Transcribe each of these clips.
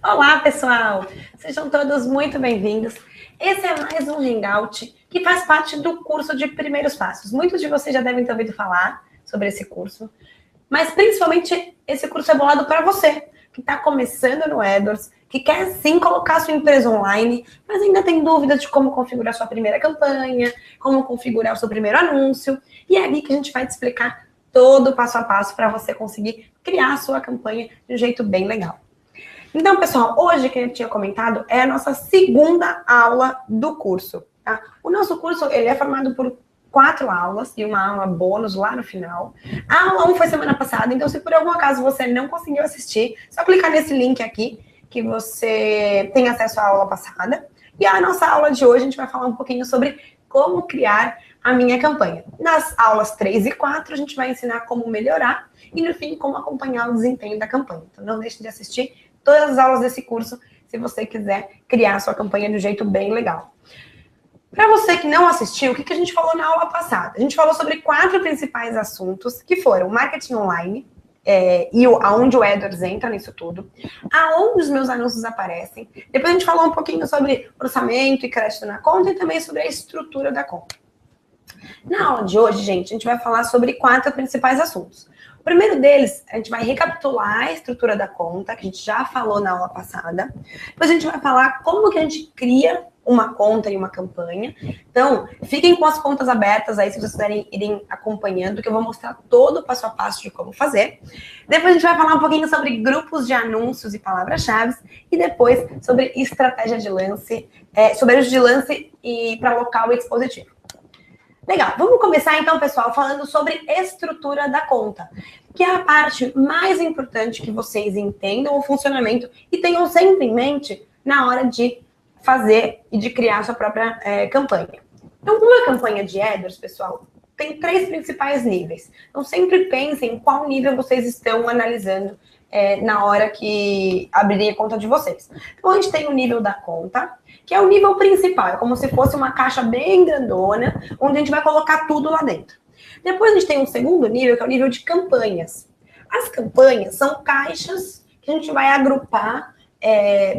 Olá, pessoal! Sejam todos muito bem-vindos. Esse é mais um Hangout que faz parte do curso de Primeiros Passos. Muitos de vocês já devem ter ouvido falar sobre esse curso, mas principalmente esse curso é bolado para você, que está começando no AdWords, que quer sim colocar sua empresa online, mas ainda tem dúvidas de como configurar sua primeira campanha, como configurar o seu primeiro anúncio, e é ali que a gente vai te explicar todo o passo a passo para você conseguir criar a sua campanha de um jeito bem legal. Então, pessoal, hoje, que eu tinha comentado, é a nossa segunda aula do curso. Tá? O nosso curso ele é formado por 4 aulas e uma aula bônus lá no final. A aula 1 foi semana passada, então se por algum acaso você não conseguiu assistir, só clicar nesse link aqui que você tem acesso à aula passada. E a nossa aula de hoje a gente vai falar um pouquinho sobre como criar a minha campanha. Nas aulas 3 e 4 a gente vai ensinar como melhorar e no fim como acompanhar o desempenho da campanha. Então não deixe de assistir todas as aulas desse curso, se você quiser criar a sua campanha de um jeito bem legal. Para você que não assistiu, o que a gente falou na aula passada? A gente falou sobre 4 principais assuntos, que foram marketing online, e aonde o AdWords entra nisso tudo, aonde os meus anúncios aparecem. Depois a gente falou um pouquinho sobre orçamento e crédito na conta e também sobre a estrutura da conta. Na aula de hoje, gente, a gente vai falar sobre 4 principais assuntos. O primeiro deles, a gente vai recapitular a estrutura da conta, que a gente já falou na aula passada. Depois a gente vai falar como que a gente cria uma conta e uma campanha. Então, fiquem com as contas abertas aí, se vocês quiserem irem acompanhando, que eu vou mostrar todo o passo a passo de como fazer. Depois a gente vai falar um pouquinho sobre grupos de anúncios e palavras-chave. E depois sobre estratégia de lance, sobre o de lance e para local e dispositivo. Legal, vamos começar então, pessoal, falando sobre estrutura da conta, que é a parte mais importante que vocês entendam o funcionamento e tenham sempre em mente na hora de fazer e de criar a sua própria campanha. Então, uma campanha de AdWords, pessoal, tem 3 principais níveis. Então, sempre pensem em qual nível vocês estão analisando na hora que abrirem a conta de vocês. Então, a gente tem o nível da conta, que é o nível principal, é como se fosse uma caixa bem grandona, onde a gente vai colocar tudo lá dentro. Depois a gente tem um segundo nível, que é o nível de campanhas. As campanhas são caixas que a gente vai agrupar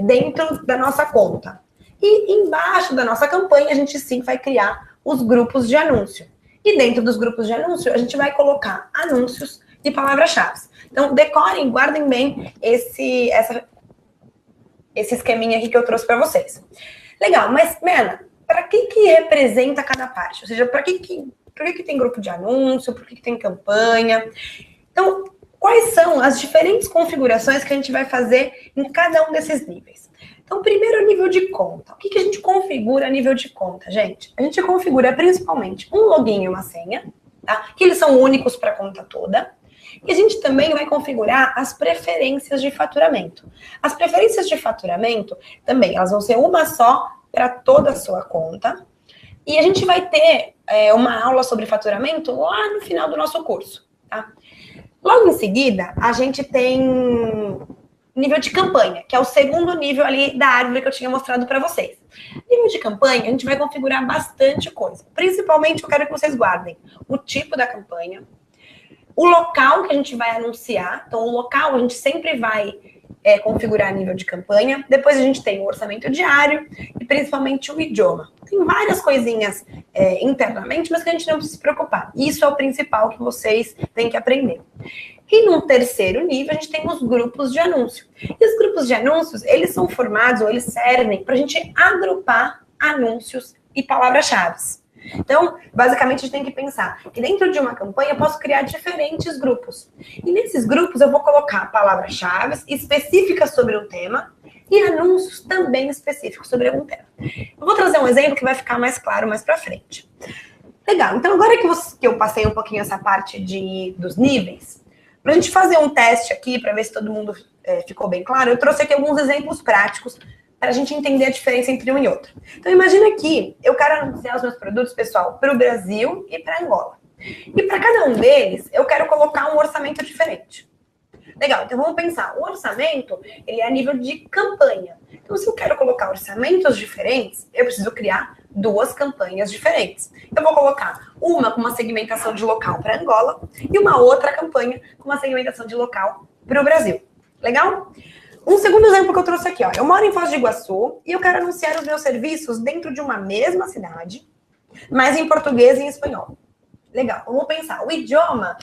dentro da nossa conta. E embaixo da nossa campanha, a gente sim vai criar os grupos de anúncio. E dentro dos grupos de anúncio, a gente vai colocar anúncios e palavras-chave. Então, decorem, guardem bem esse esqueminha aqui que eu trouxe para vocês. Legal, mas, Mena, para que representa cada parte? Ou seja, para que tem grupo de anúncio, por que tem campanha? Então, quais são as diferentes configurações que a gente vai fazer em cada um desses níveis? Então, primeiro, o nível de conta. O que a gente configura a nível de conta, gente? A gente configura principalmente um login e uma senha, tá? Que eles são únicos para a conta toda. E a gente também vai configurar as preferências de faturamento. As preferências de faturamento, também, elas vão ser uma só para toda a sua conta. E a gente vai ter uma aula sobre faturamento lá no final do nosso curso, tá? Logo em seguida, a gente tem nível de campanha, que é o segundo nível ali da árvore que eu tinha mostrado para vocês. Nível de campanha, a gente vai configurar bastante coisa. Principalmente, eu quero que vocês guardem o tipo da campanha, o local que a gente vai anunciar. Então, o local a gente sempre vai configurar a nível de campanha. Depois a gente tem o orçamento diário e principalmente o idioma. Tem várias coisinhas internamente, mas que a gente não precisa se preocupar. Isso é o principal que vocês têm que aprender. E no terceiro nível, a gente tem os grupos de anúncio. E os grupos de anúncios, eles são formados, ou eles servem para a gente agrupar anúncios e palavras-chave. Então, basicamente, a gente tem que pensar que dentro de uma campanha eu posso criar diferentes grupos. E nesses grupos eu vou colocar palavras-chave específicas sobre um tema e anúncios também específicos sobre algum tema. Eu vou trazer um exemplo que vai ficar mais claro mais pra frente. Legal, então agora que eu passei um pouquinho essa parte dos níveis, pra gente fazer um teste aqui, para ver se todo mundo ficou bem claro, eu trouxe aqui alguns exemplos práticos para a gente entender a diferença entre um e outro. Então, imagina que eu quero anunciar os meus produtos, pessoal, para o Brasil e para Angola. E para cada um deles, eu quero colocar um orçamento diferente. Legal, então vamos pensar. O orçamento, ele é a nível de campanha. Então, se eu quero colocar orçamentos diferentes, eu preciso criar 2 campanhas diferentes. Eu vou colocar uma com uma segmentação de local para Angola e uma outra campanha com uma segmentação de local para o Brasil. Legal? Um segundo exemplo que eu trouxe aqui, ó. Eu moro em Foz do Iguaçu e eu quero anunciar os meus serviços dentro de uma mesma cidade, mas em português e em espanhol. Legal, vamos pensar. O idioma,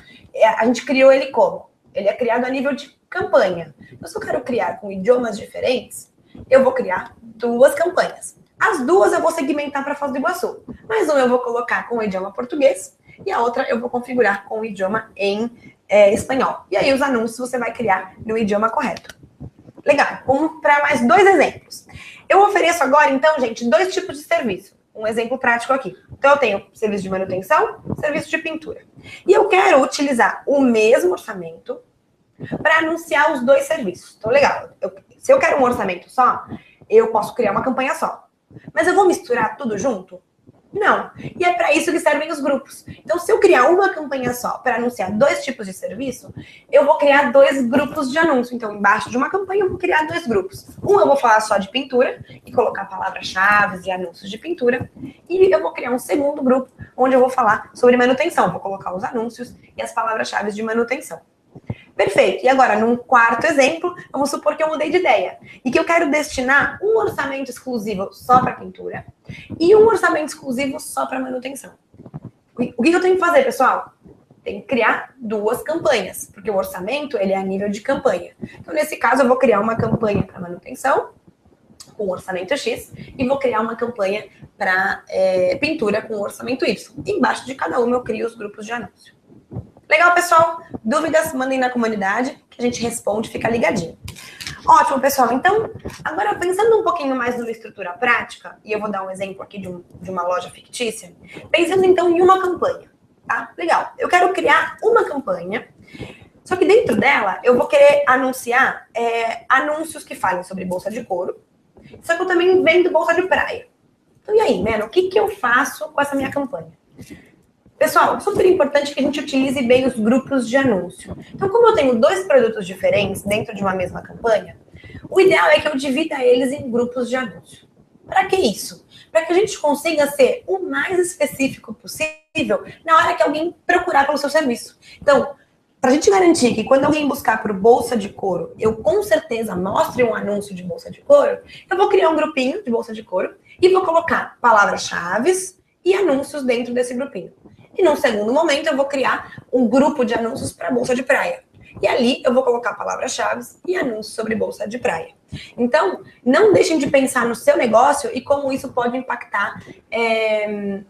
a gente criou ele como? Ele é criado a nível de campanha. Então, se eu quero criar com idiomas diferentes, eu vou criar 2 campanhas. As 2 eu vou segmentar para Foz do Iguaçu. Mas uma eu vou colocar com o idioma português e a outra eu vou configurar com o idioma em espanhol. E aí os anúncios você vai criar no idioma correto. Legal, vamos para mais 2 exemplos. Eu ofereço agora, então, gente, 2 tipos de serviço. Um exemplo prático aqui. Então, eu tenho serviço de manutenção, serviço de pintura. E eu quero utilizar o mesmo orçamento para anunciar os 2 serviços. Então, legal. Se eu quero um orçamento só, eu posso criar uma campanha só. Mas eu vou misturar tudo junto? Não. E é para isso que servem os grupos. Então, se eu criar uma campanha só para anunciar 2 tipos de serviço, eu vou criar 2 grupos de anúncio. Então, embaixo de uma campanha, eu vou criar 2 grupos. Um eu vou falar só de pintura e colocar palavras-chave e anúncios de pintura. E eu vou criar um segundo grupo, onde eu vou falar sobre manutenção. Vou colocar os anúncios e as palavras-chave de manutenção. Perfeito. E agora, num quarto exemplo, vamos supor que eu mudei de ideia e que eu quero destinar um orçamento exclusivo só para pintura e um orçamento exclusivo só para manutenção. O que eu tenho que fazer, pessoal? Tem que criar 2 campanhas, porque o orçamento ele é a nível de campanha. Então, nesse caso, eu vou criar uma campanha para manutenção com orçamento X e vou criar uma campanha para pintura com orçamento Y. Embaixo de cada uma eu crio os grupos de anúncio. Legal, pessoal? Dúvidas, mandem na comunidade que a gente responde, fica ligadinho. Ótimo, pessoal. Então, agora pensando um pouquinho mais numa estrutura prática, e eu vou dar um exemplo aqui de uma loja fictícia, pensando então em uma campanha, tá? Legal. Eu quero criar uma campanha, só que dentro dela eu vou querer anunciar anúncios que falem sobre bolsa de couro, só que eu também vendo bolsa de praia. Então, e aí, Meno, o que eu faço com essa minha campanha? Pessoal, super importante que a gente utilize bem os grupos de anúncio. Então, como eu tenho 2 produtos diferentes dentro de uma mesma campanha, o ideal é que eu divida eles em grupos de anúncio. Para que isso? Para que a gente consiga ser o mais específico possível na hora que alguém procurar pelo seu serviço. Então, para a gente garantir que quando alguém buscar por bolsa de couro, eu com certeza mostre um anúncio de bolsa de couro, eu vou criar um grupinho de bolsa de couro e vou colocar palavras-chave e anúncios dentro desse grupinho. E num segundo momento eu vou criar um grupo de anúncios para bolsa de praia. E ali eu vou colocar palavras-chave e anúncios sobre bolsa de praia. Então, não deixem de pensar no seu negócio e como isso pode impactar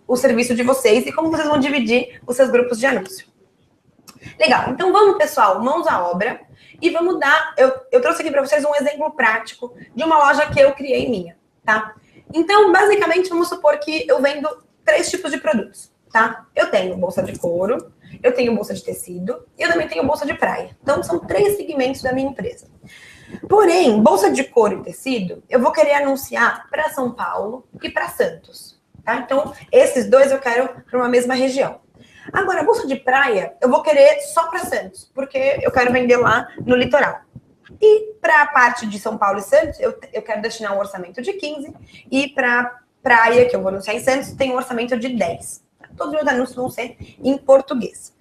o serviço de vocês e como vocês vão dividir os seus grupos de anúncio. Legal, então vamos, pessoal, mãos à obra e vamos dar... Eu trouxe aqui para vocês um exemplo prático de uma loja que eu criei minha, tá? Então, basicamente, vamos supor que eu vendo 3 tipos de produtos. Tá? Eu tenho bolsa de couro, eu tenho bolsa de tecido e eu também tenho bolsa de praia. Então, são 3 segmentos da minha empresa. Porém, bolsa de couro e tecido, eu vou querer anunciar para São Paulo e para Santos. Tá? Então, esses 2 eu quero para uma mesma região. Agora, bolsa de praia, eu vou querer só para Santos, porque eu quero vender lá no litoral. E para a parte de São Paulo e Santos, eu quero destinar um orçamento de 15 e para praia, que eu vou anunciar em Santos, tem um orçamento de 10. Todos os meus anúncios vão ser em português.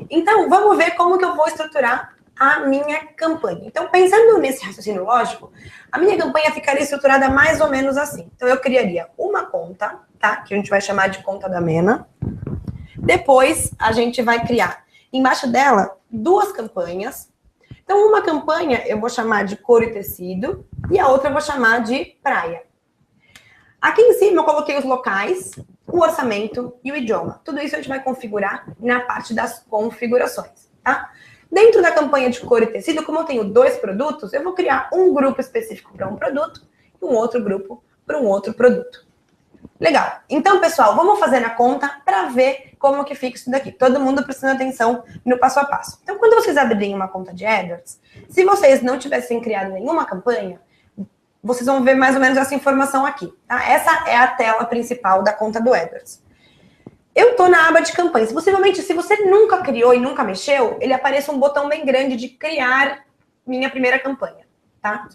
Então, vamos ver como que eu vou estruturar a minha campanha. Então, pensando nesse raciocínio lógico, a minha campanha ficaria estruturada mais ou menos assim. Então, eu criaria uma conta, tá? Que a gente vai chamar de conta da Mena. Depois, a gente vai criar, embaixo dela, 2 campanhas. Então, uma campanha eu vou chamar de couro e tecido e a outra eu vou chamar de praia. Aqui em cima eu coloquei os locais, o orçamento e o idioma. Tudo isso a gente vai configurar na parte das configurações, tá? Dentro da campanha de couro e tecido, como eu tenho 2 produtos, eu vou criar um grupo específico para um produto e um outro grupo para um outro produto. Legal. Então, pessoal, vamos fazer na conta para ver como que fica isso daqui. Todo mundo prestando atenção no passo a passo. Então, quando vocês abrirem uma conta de AdWords, se vocês não tivessem criado nenhuma campanha, vocês vão ver mais ou menos essa informação aqui, tá? Essa é a tela principal da conta do AdWords. Eu tô na aba de campanhas. Possivelmente, se você nunca criou e nunca mexeu, ele aparece um botão bem grande de criar minha primeira campanha, tá?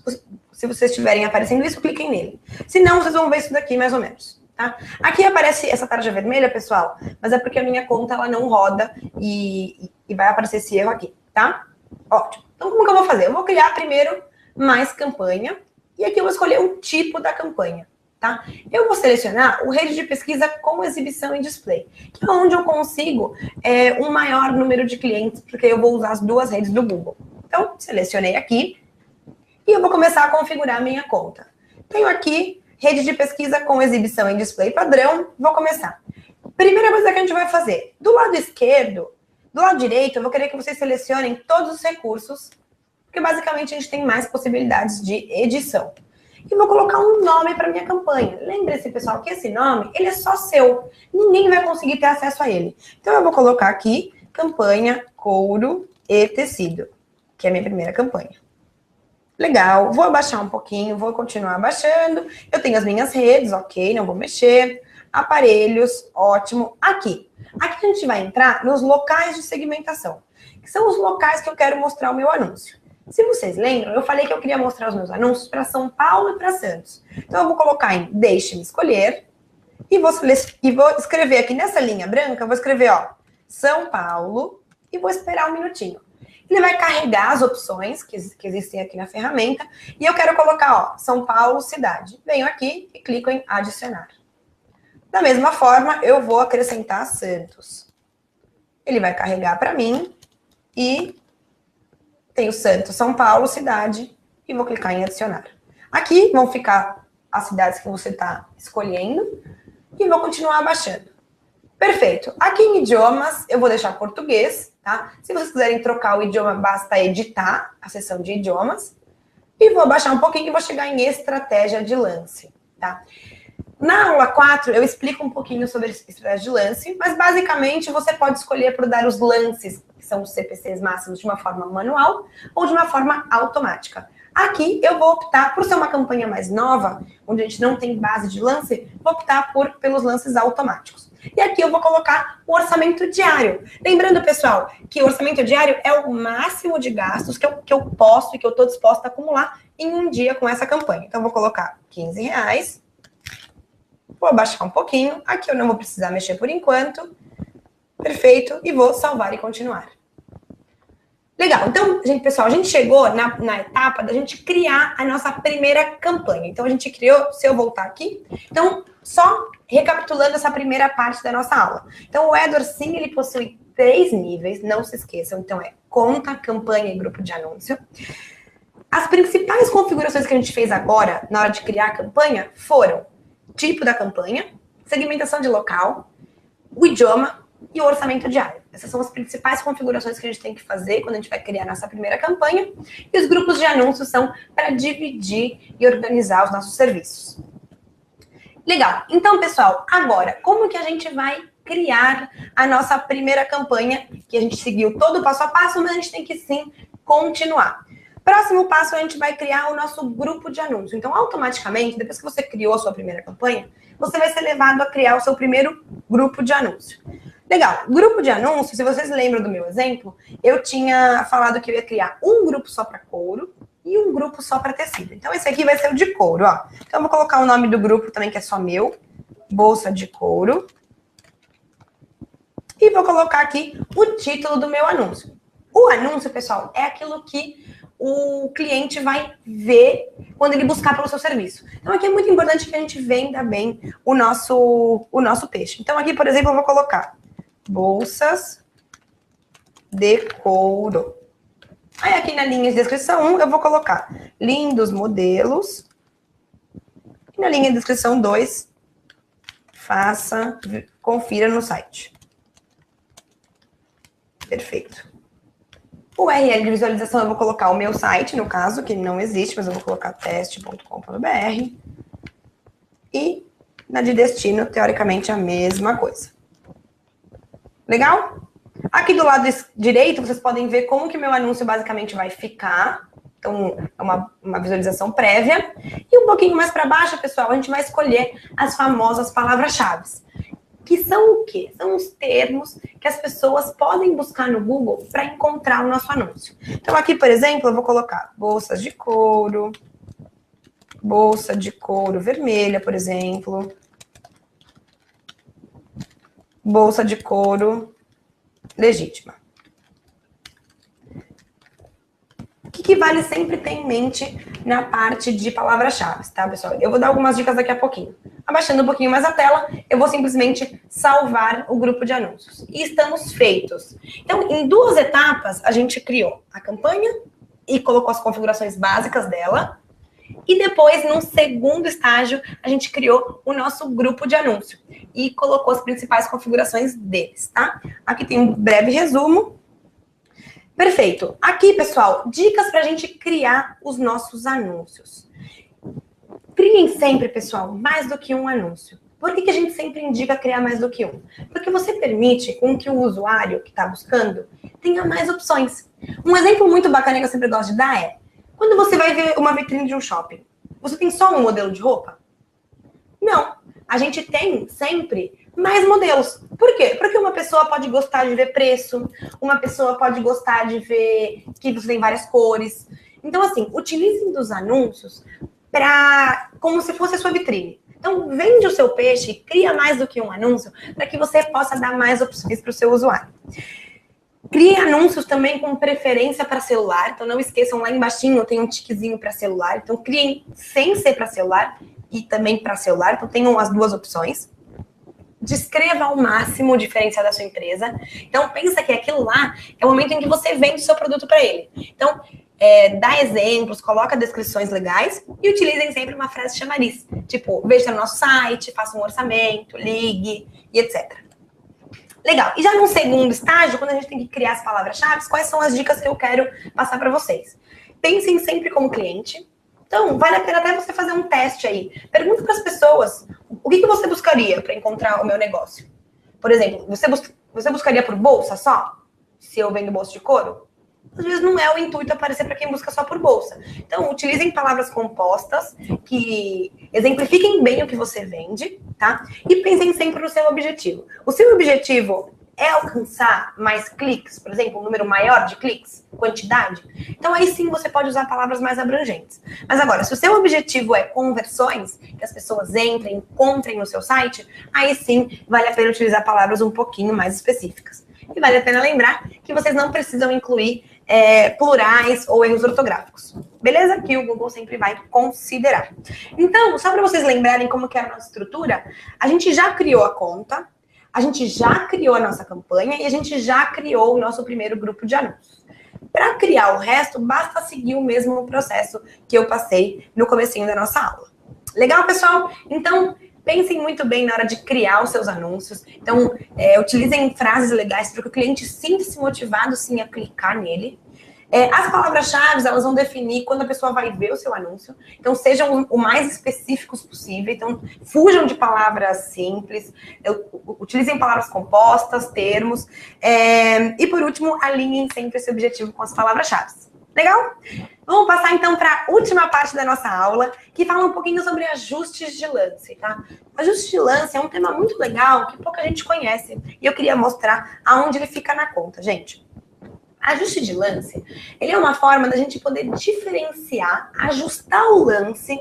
Se vocês estiverem aparecendo isso, cliquem nele. Se não, vocês vão ver isso daqui mais ou menos, tá? Aqui aparece essa tarja vermelha, pessoal, mas é porque a minha conta ela não roda e vai aparecer esse erro aqui, tá? Ótimo. Então, como que eu vou fazer? Eu vou criar primeiro mais campanha. E aqui eu vou escolher o tipo da campanha, tá? Eu vou selecionar o rede de pesquisa com exibição e display, que é onde eu consigo um maior número de clientes, porque eu vou usar as duas redes do Google. Então, selecionei aqui e eu vou começar a configurar a minha conta. Tenho aqui rede de pesquisa com exibição em display padrão, vou começar. Primeira coisa que a gente vai fazer, do lado esquerdo, do lado direito, eu vou querer que vocês selecionem todos os recursos, porque basicamente a gente tem mais possibilidades de edição. E vou colocar um nome para minha campanha. Lembre-se, pessoal, que esse nome, ele é só seu. Ninguém vai conseguir ter acesso a ele. Então eu vou colocar aqui, campanha, couro e tecido, que é a minha primeira campanha. Legal, vou abaixar um pouquinho, vou continuar abaixando. Eu tenho as minhas redes, ok, não vou mexer. Aparelhos, ótimo. Aqui a gente vai entrar nos locais de segmentação, que são os locais que eu quero mostrar o meu anúncio. Se vocês lembram, eu falei que eu queria mostrar os meus anúncios para São Paulo e para Santos. Então eu vou colocar em Deixe-me escolher e vou escrever aqui nessa linha branca, eu vou escrever, ó, São Paulo e vou esperar um minutinho. Ele vai carregar as opções que existem aqui na ferramenta e eu quero colocar, ó, São Paulo, cidade. Venho aqui e clico em adicionar. Da mesma forma, eu vou acrescentar Santos. Ele vai carregar para mim e tenho Santos, São Paulo, cidade e vou clicar em adicionar. Aqui vão ficar as cidades que você está escolhendo e vou continuar abaixando. Perfeito. Aqui em idiomas, eu vou deixar português, tá? Se vocês quiserem trocar o idioma, basta editar a seção de idiomas. E vou abaixar um pouquinho e vou chegar em estratégia de lance, tá? Na aula 4, eu explico um pouquinho sobre estratégia de lance, mas basicamente você pode escolher por dar os lances, que são os CPCs máximos, de uma forma manual ou de uma forma automática. Aqui eu vou optar, por ser uma campanha mais nova, onde a gente não tem base de lance, vou optar pelos lances automáticos. E aqui eu vou colocar o orçamento diário. Lembrando, pessoal, que o orçamento diário é o máximo de gastos que eu posso e que eu estou disposta a acumular em um dia com essa campanha. Então, eu vou colocar R$15. Vou abaixar um pouquinho. Aqui eu não vou precisar mexer por enquanto. Perfeito. E vou salvar e continuar. Legal. Então, pessoal, a gente chegou na etapa da gente criar a nossa primeira campanha. Então, a gente criou, se eu voltar aqui. Então, só recapitulando essa primeira parte da nossa aula. Então, o AdWords, sim, ele possui 3 níveis, não se esqueçam. Então, é conta, campanha e grupo de anúncio. As principais configurações que a gente fez agora, na hora de criar a campanha, foram tipo da campanha, segmentação de local, o idioma e o orçamento diário. Essas são as principais configurações que a gente tem que fazer quando a gente vai criar nossa primeira campanha. E os grupos de anúncios são para dividir e organizar os nossos serviços. Legal. Então, pessoal, agora, como que a gente vai criar a nossa primeira campanha? Que a gente seguiu todo o passo a passo, mas a gente tem que, sim, continuar. Próximo passo, a gente vai criar o nosso grupo de anúncio. Então, automaticamente, depois que você criou a sua primeira campanha, você vai ser levado a criar o seu primeiro grupo de anúncio. Legal. Grupo de anúncio, se vocês lembram do meu exemplo, eu tinha falado que eu ia criar um grupo só para couro e um grupo só para tecido. Então, esse aqui vai ser o de couro, ó. Então, eu vou colocar o nome do grupo também, que é só meu, bolsa de couro. E vou colocar aqui o título do meu anúncio. O anúncio, pessoal, é aquilo que o cliente vai ver quando ele buscar pelo seu serviço. Então, aqui é muito importante que a gente venda bem o nosso peixe. Então, aqui, por exemplo, eu vou colocar bolsas de couro. Aí, aqui na linha de descrição 1, eu vou colocar lindos modelos. E na linha de descrição 2, confira no site. Perfeito. O URL de visualização eu vou colocar o meu site, no caso, que não existe, mas eu vou colocar teste.com.br. E na de destino, teoricamente, a mesma coisa. Legal? Aqui do lado direito, vocês podem ver como que meu anúncio basicamente vai ficar. Então, é uma visualização prévia. E um pouquinho mais para baixo, pessoal, a gente vai escolher as famosas palavras-chave. Que são o quê? São os termos que as pessoas podem buscar no Google para encontrar o nosso anúncio. Então, aqui, por exemplo, eu vou colocar bolsa de couro vermelha, por exemplo. Bolsa de couro legítima. O que vale sempre ter em mente na parte de palavras-chave, tá, pessoal? Eu vou dar algumas dicas daqui a pouquinho. Abaixando um pouquinho mais a tela, eu vou simplesmente salvar o grupo de anúncios. E estamos feitos. Então, em 2 etapas, a gente criou a campanha e colocou as configurações básicas dela. E depois, num segundo estágio, a gente criou o nosso grupo de anúncio e colocou as principais configurações deles, tá? Aqui tem um breve resumo. Perfeito. Aqui, pessoal, dicas para a gente criar os nossos anúncios. Criem sempre, pessoal, mais do que um anúncio. Por que a gente sempre indica criar mais do que um? Porque você permite com que o usuário que está buscando tenha mais opções. Um exemplo muito bacana que eu sempre gosto de dar é, quando você vai ver uma vitrine de um shopping, você tem só um modelo de roupa? Não. A gente tem sempre mais modelos. Por quê? Porque uma pessoa pode gostar de ver preço, uma pessoa pode gostar de ver que você tem várias cores. Então, assim, utilizem dos anúncios como se fosse a sua vitrine. Então, vende o seu peixe, cria mais do que um anúncio, para que você possa dar mais opções para o seu usuário. Crie anúncios também com preferência para celular. Então, não esqueçam, lá embaixinho tem um tiquezinho para celular. Então, criem sem ser para celular e também para celular. Então, tenham as 2 opções. Descreva ao máximo o diferencial da sua empresa. Então, pensa que aquilo lá é o momento em que você vende o seu produto para ele. Então, dá exemplos, coloca descrições legais e utilizem sempre uma frase chamariz. Tipo, veja no nosso site, faça um orçamento, ligue e etc. Legal. E já no segundo estágio, quando a gente tem que criar as palavras-chave, quais são as dicas que eu quero passar para vocês? Pensem sempre como cliente. Então, vale a pena até você fazer um teste aí. Pergunta para as pessoas, o que você buscaria para encontrar o meu negócio? Por exemplo, você buscaria por bolsa só? Se eu vendo bolsa de couro? Às vezes não é o intuito aparecer para quem busca só por bolsa. Então, utilizem palavras compostas que exemplifiquem bem o que você vende, tá? E pensem sempre no seu objetivo. O seu objetivo é alcançar mais cliques, por exemplo, um número maior de cliques, quantidade? Então, aí sim você pode usar palavras mais abrangentes. Mas agora, se o seu objetivo é conversões, que as pessoas entrem, encontrem no seu site, aí sim vale a pena utilizar palavras um pouquinho mais específicas. E vale a pena lembrar que vocês não precisam incluir plurais ou erros ortográficos. Beleza? Que o Google sempre vai considerar. Então, só para vocês lembrarem como que é a nossa estrutura, a gente já criou a conta, a gente já criou a nossa campanha e a gente já criou o nosso primeiro grupo de anúncios. Para criar o resto, basta seguir o mesmo processo que eu passei no comecinho da nossa aula. Legal, pessoal? Então, pensem muito bem na hora de criar os seus anúncios. Então, utilizem frases legais para que o cliente sinta-se motivado, sim, a clicar nele. As palavras-chave, elas vão definir quando a pessoa vai ver o seu anúncio. Então, sejam o mais específicos possível. Então, fujam de palavras simples. Utilizem palavras compostas, termos. E, por último, alinhem sempre esse objetivo com as palavras-chave. Legal? Vamos passar, então, para a última parte da nossa aula, que fala um pouquinho sobre ajustes de lance, tá? Ajuste de lance é um tema muito legal que pouca gente conhece. E eu queria mostrar aonde ele fica na conta, gente. Ajuste de lance, ele é uma forma da gente poder diferenciar, ajustar o lance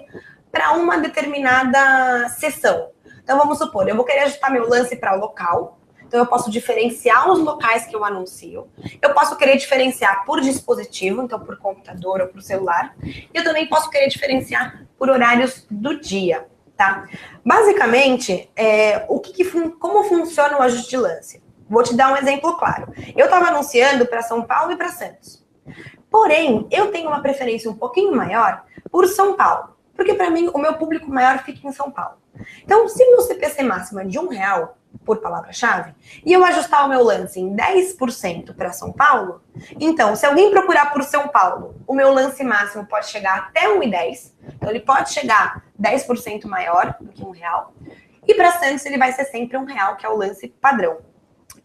para uma determinada sessão. Então, vamos supor, eu vou querer ajustar meu lance para o local. Então, eu posso diferenciar os locais que eu anuncio. Eu posso querer diferenciar por dispositivo, então por computador ou por celular. E eu também posso querer diferenciar por horários do dia, tá? Basicamente, como funciona o ajuste de lance? Vou te dar um exemplo claro. Eu estava anunciando para São Paulo e para Santos. Porém, eu tenho uma preferência um pouquinho maior por São Paulo. Porque, para mim, o meu público maior fica em São Paulo. Então, se meu CPC máximo é de R$1 por palavra-chave, e eu ajustar o meu lance em 10% para São Paulo, então, se alguém procurar por São Paulo, o meu lance máximo pode chegar até R$1,10. Então, ele pode chegar 10% maior do que R$1. E para Santos, ele vai ser sempre R$1, que é o lance padrão.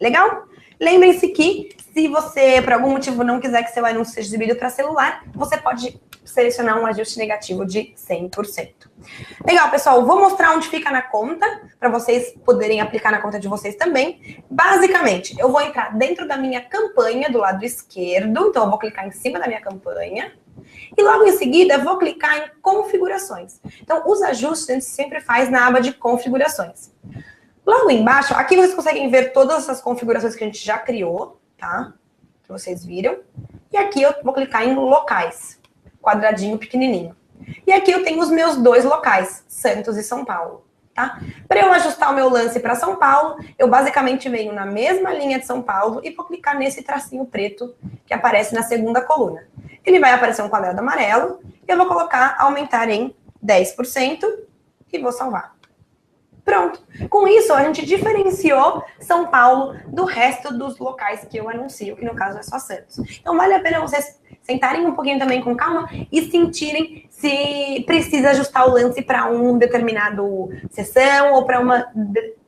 Legal? Lembrem-se que, se você, por algum motivo, não quiser que seu anúncio seja exibido para celular, você pode selecionar um ajuste negativo de 100%. Legal, pessoal. Vou mostrar onde fica na conta, para vocês poderem aplicar na conta de vocês também. Basicamente, eu vou entrar dentro da minha campanha, do lado esquerdo. Então, eu vou clicar em cima da minha campanha. E logo em seguida, eu vou clicar em configurações. Então, os ajustes a gente sempre faz na aba de configurações. Logo embaixo, aqui vocês conseguem ver todas as configurações que a gente já criou, tá? Que vocês viram. E aqui eu vou clicar em locais, quadradinho pequenininho. E aqui eu tenho os meus 2 locais, Santos e São Paulo. Tá? Para eu ajustar o meu lance para São Paulo, eu basicamente venho na mesma linha de São Paulo e vou clicar nesse tracinho preto que aparece na segunda coluna. Ele vai aparecer um quadrado amarelo, eu vou colocar aumentar em 10% e vou salvar. Pronto. Com isso, a gente diferenciou São Paulo do resto dos locais que eu anuncio, que no caso é só Santos. Então, vale a pena vocês sentarem um pouquinho também com calma e sentirem se precisa ajustar o lance para um determinado sessão ou para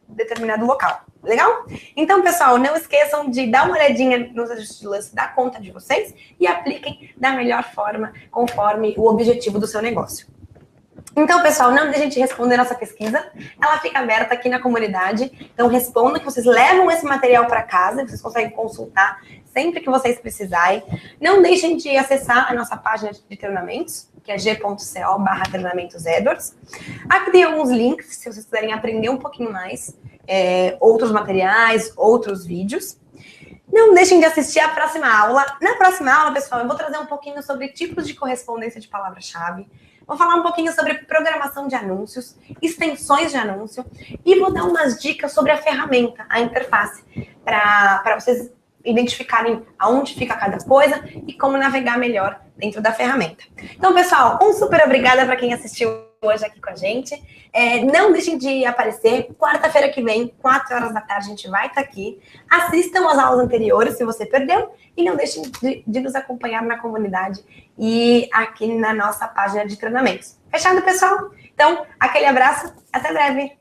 determinado local. Legal? Então, pessoal, não esqueçam de dar uma olhadinha nos ajustes de lance da conta de vocês e apliquem da melhor forma, conforme o objetivo do seu negócio. Então, pessoal, não deixem de responder nossa pesquisa. Ela fica aberta aqui na comunidade. Então, respondam que vocês levam esse material para casa. Vocês conseguem consultar sempre que vocês precisarem. Não deixem de acessar a nossa página de treinamentos, que é g.co/treinamentos-edwards. Aqui tem alguns links, se vocês quiserem aprender um pouquinho mais. Outros materiais, outros vídeos. Não deixem de assistir a próxima aula. Na próxima aula, pessoal, eu vou trazer um pouquinho sobre tipos de correspondência de palavra-chave. Vou falar um pouquinho sobre programação de anúncios, extensões de anúncio e vou dar umas dicas sobre a ferramenta, a interface, para vocês identificarem aonde fica cada coisa e como navegar melhor dentro da ferramenta. Então, pessoal, um super obrigada para quem assistiu hoje aqui com a gente. Não deixem de aparecer. Quarta-feira que vem, 4 horas da tarde, a gente vai estar aqui. Assistam as aulas anteriores, se você perdeu. E não deixem de nos acompanhar na comunidade e aqui na nossa página de treinamentos. Fechado, pessoal? Então, aquele abraço. Até breve.